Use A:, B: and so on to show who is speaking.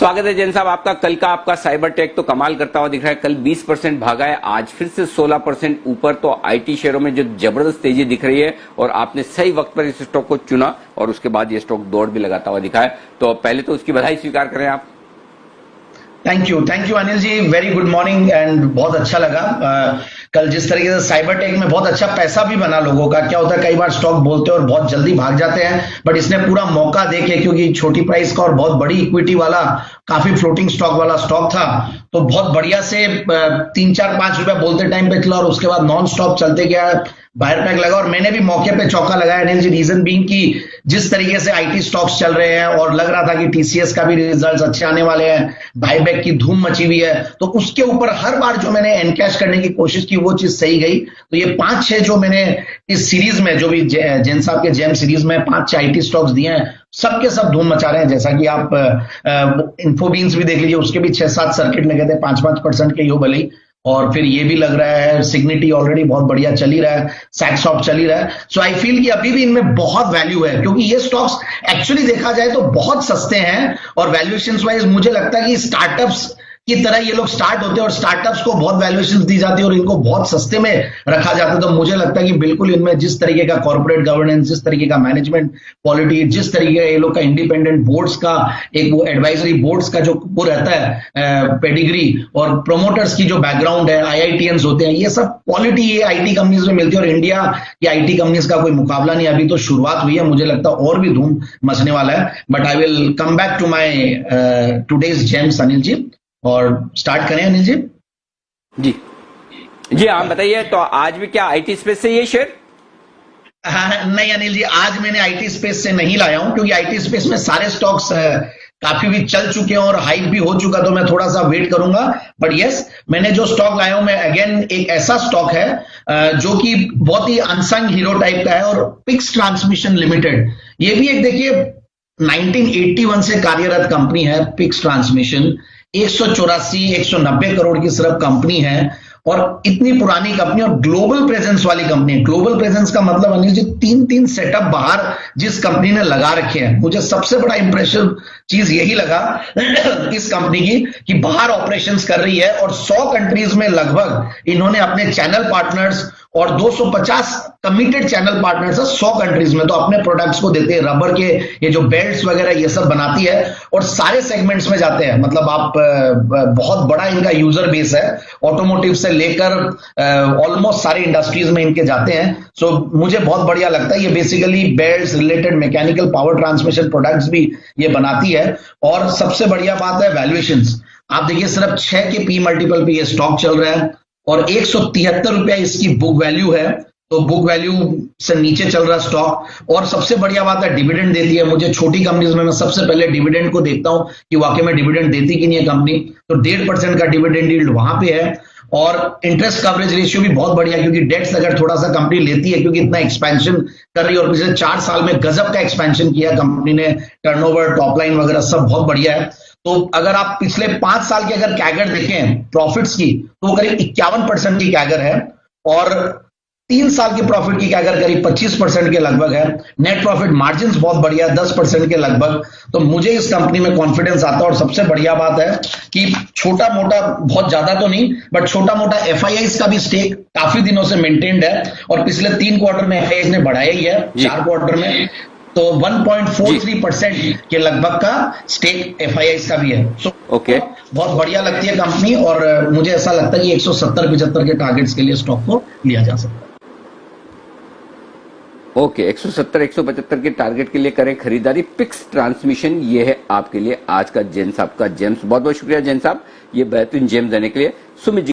A: स्वागत है जैन साहब आपका। कल का आपका साइबर टेक तो कमाल करता हुआ दिख रहा है। कल 20% भागा है, आज फिर से 16% ऊपर। तो आईटी शेयरों में जो जबरदस्त तेजी दिख रही है और आपने सही वक्त पर इस स्टॉक को चुना और उसके बाद ये स्टॉक दौड़ भी लगाता हुआ दिखा है। तो पहले तो उसकी बधाई स्वीकार करें आप।
B: Thank you Anil ji, very good morning. And बहुत अच्छा लगा कल जिस तरीके से साइबर टेक में बहुत अच्छा पैसा भी बना लोगों का। क्या होता है कई बार स्टॉक बोलते हैं और बहुत जल्दी भाग जाते हैं, बट इसने पूरा मौका देके, क्योंकि छोटी प्राइस का और बहुत बड़ी इक्विटी वाला काफी फ्लोटिंग स्टॉक वाला स्टॉक था, तो बहुत बढ़िया से 3-4-5 रुपए बोलते टाइम पे चला और उसके बाद नॉन स्टॉप चलते गया, बाहर पैक लगा। और मैंने भी मौके पे चौका लगाया अनिल जी, रीजन बीइंग कि जिस तरीके से आईटी स्टॉक्स चल रहे हैं और लग रहा था कि टीसीएस का भी रिजल्ट्स अच्छे आने वाले हैं, बायबैक की धूम मची हुई है, तो उसके ऊपर हर बार जो मैंने एनकैश करने की कोशिश की वो चीज सही गई। तो ये 5-6 जो मैंने इस सीरीज में, जो भी जैन साहब के जेम सीरीज में 5-6 आईटी स्टॉक्स दिए हैं, सबके सब धूम मचा रहे हैं। जैसा कि आप इन्फोबीन्स भी देख लीजिए, उसके भी 6-7 सर्किट लगे थे 5-5% के, यो भले ही। और फिर ये भी लग रहा है सिग्निटी ऑलरेडी बहुत बढ़िया चल ही रहा है, सैक्सॉफ्ट चल ही रहा है। सो आई फील कि अभी भी इनमें बहुत वैल्यू है, क्योंकि ये स्टॉक्स एक्चुअली देखा जाए तो बहुत सस्ते हैं और वैल्यूएशंस वाइज मुझे लगता है कि स्टार्टअप्स की तरह ये लोग स्टार्ट होते हैं और स्टार्टअप्स को बहुत वैल्यूएशंस दी जाती है और इनको बहुत सस्ते में रखा जाता है। तो मुझे लगता है कि बिल्कुल इनमें जिस तरीके का कॉर्पोरेट गवर्नेंस, जिस तरीके का मैनेजमेंट क्वालिटी, जिस तरीके का ये लोग का इंडिपेंडेंट बोर्ड्स का एक वो एडवाइजरी बोर्ड्स का जो वो रहता है पेडिग्री, और प्रोमोटर्स की जो बैकग्राउंड है, आईआईटीएंस होते हैं, ये सब क्वालिटी ये आईटी कंपनीज में मिलती है। और इंडिया की आईटी कंपनीज का कोई मुकाबला नहीं, अभी तो शुरुआत हुई है, मुझे लगता है और भी धूम मचने वाला है। But I will come back to my today's gems Anil ji, और स्टार्ट करें अनिल जी।
A: जी आप बताइए, तो आज भी क्या आईटी स्पेस से ये शेयर?
B: नहीं अनिल जी, आज मैंने आईटी स्पेस से नहीं लाया हूं, क्योंकि आईटी स्पेस में सारे स्टॉक्स काफी भी चल चुके हैं और हाइप भी हो चुका, तो मैं थोड़ा सा वेट करूंगा। बट यस, मैंने जो स्टॉक लाया हूं, मैं अगेन एक ऐसा स्टॉक है जो कि बहुत ही अनसंग हीरो टाइप का है, और पिक्स ट्रांसमिशन लिमिटेड, ये भी एक देखिए 1981 से कार्यरत कंपनी है। पिक्स ट्रांसमिशन 184-190 करोड़ की सिर्फ कंपनी है और इतनी पुरानी कंपनी और ग्लोबल प्रेजेंस वाली कंपनी है। ग्लोबल प्रेजेंस का मतलब अनिल जी 3-3 सेटअप बाहर जिस कंपनी ने लगा रखे हैं। मुझे सबसे बड़ा इंप्रेसिव चीज यही लगा इस कंपनी की कि बाहर ऑपरेशंस कर रही है और 100 कंट्रीज में लगभग इन्होंने अपने चैनल पार्टनर्स और 250 कमिटेड चैनल पार्टनर्स है 100 कंट्रीज में, तो अपने प्रोडक्ट्स को देते हैं। रबर के ये जो बेल्ट्स वगैरह ये सब बनाती है और सारे सेगमेंट्स में जाते हैं। मतलब आप बहुत बड़ा इनका यूजर बेस है, ऑटोमोटिव से लेकर ऑलमोस्ट सारी इंडस्ट्रीज में इनके जाते हैं। सो मुझे बहुत बढ़िया लगता है। ये basically belts related mechanical power transmission products भी ये बनाती है। और सबसे बढ़िया बात है वैल्यूएशंस। आप देखिए सिर्फ 6 के पी मल्टीपल पे ये स्टॉक चल रहा है और 173 रुपया इसकी बुक वैल्यू है, तो बुक वैल्यू से नीचे चल रहा स्टॉक। और सबसे बढ़िया बात है डिविडेंड देती है। मुझे छोटी कंपनीज में मैं सबसे पहले डिविडेंड को देखता हूं कि वाकई में डिविडेंड देती कि नहीं है कंपनी, तो 1.5% का डिविडेंड यील्ड वहां पे है। और इंटरेस्ट कवरेज रेशियो भी बहुत बढ़िया, क्योंकि डेट्स अगर थोड़ा सा कंपनी लेती है, क्योंकि इतना एक्सपेंशन कर रही है और पिछले 4 साल में गजब का एक्सपेंशन किया कंपनी ने, टर्नओवर, टॉप लाइन वगैरह सब बहुत बढ़िया है। तो अगर आप पिछले 5 साल के अगर कैगर देखें प्रॉफिट्स की, तो वो करीब 51% की कैगर है और 3 साल की प्रॉफिट की कैगर करीब 25% के लगभग है। नेट प्रॉफिट मार्जिन्स बहुत बढ़िया 10% के लगभग। तो मुझे इस कंपनी में कॉन्फिडेंस आता है। और सबसे बढ़िया बात है कि छोटा मोटा, बहुत ज्यादा तो नहीं, बट छोटा मोटा एफआईआईस का भी स्टेक काफी दिनों से मेंटेन्ड है और पिछले 3 क्वार्टर में एफआईआईस ने बढ़ाया ही है, 4 क्वार्टर में तो 1.43% के लगभग का स्टेक एफआईआईस का भी है। सो
A: ओके,
B: बहुत बढ़िया लगती है कंपनी और मुझे ऐसा लगता है कि 170-75 के टारगेट्स के लिए स्टॉक को लिया जा सकता है।
A: ओके, 170-175 के टारगेट के लिए करें खरीदारी। पिक्स ट्रांसमिशन ये है आपके लिए आज का जैन साहब का जेम्स। बहुत बहुत शुक्रिया जैन साहब ये बेहतरीन जेम्स देने के लिए। सुमित जी